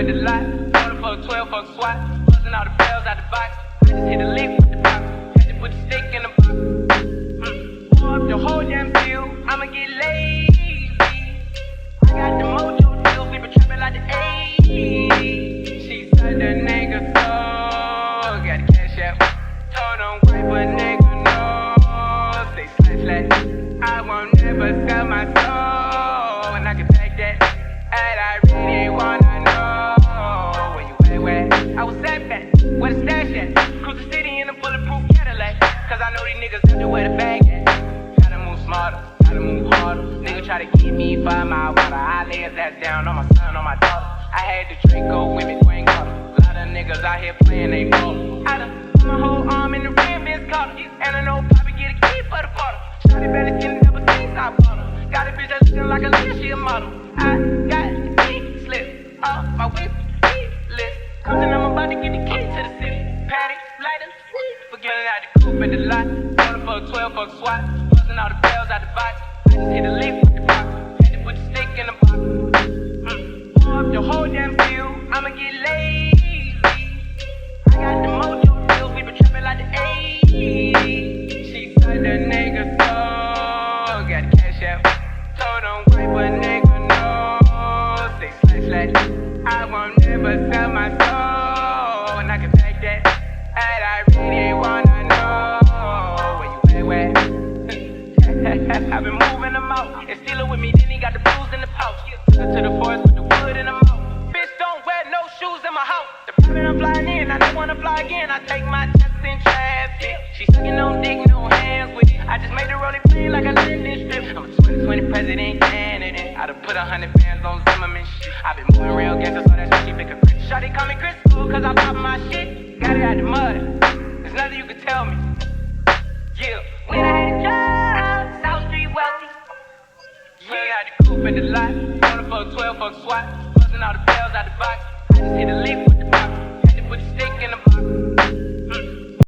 in the lot. Order for a 12, fuck SWAT. Busting all the bells out the box. I just hit a lick with the box. Had to put the stick in the box. Pour up the whole damn field. I'ma get lazy. I got the mojo deals. We been trapping like the 80s. She said the nigga so. Got the cash out. Told him wait, but nigga no. Say slash. I won't never sell my soul. And I can take that. And I really wanna know where you at. I was at that. Where the stash at? Cruise the city in a bulletproof Cadillac. Cause I know these niggas out there where the bag at. Gotta move smarter, gotta move harder. Nigga try to keep me 5 mile water. I lay his ass down on my son, on my daughter. I had the Draco with me, Dwayne Carter. A lot of niggas out here playing they ball. I done put my whole arm in the rim, Vince Carter. And I know Poppy get a key for the quarter. Shotty better skin, never seen top bottle. Got a bitch that's looking like a little shit model. I got the key slip off my whip, list. Compton, I'm about to get the key to the city. Patty, lighter, forgetting out the coupe in the lot. Order for a 12, fuck SWAT. Busting all the bells out the box. I just hit a lick with the box. Had to put the stick in the box. Pour up the whole damn field. I'ma get lazy. I got the mojo deals. We been trapping like the 80s. She said the nigga so. Got the cash out. Told him wait, but nigga no. Say slash. I won't never sell my soul. And I can take that. And I really wanna know where you at. I've been moving them out. And stealing with me, then he got the blues in the pouch. Took her to the forest with the wood in the mouth. Bitch, don't wear no shoes in my house. The private I'm flying in, I don't wanna fly again. I take my chances in traffic. She sucking on dick, no hands with it. I just made the rolling plane like a landing strip. I'm a 2020 president candidate. I done put 100 bands on Zimmerman shit. I been moving real gangster, so that's why she pick a Chris. Shawty call me Chris Cole, cause I pop my shit. Got it out the mud. There's nothing you can tell me. Yeah. When I had a job, South Street wealthy. Yeah, I had the coupe in the lot. Order for a 12, fuck SWAT. Busting all the bells out the box. I just hit a lick.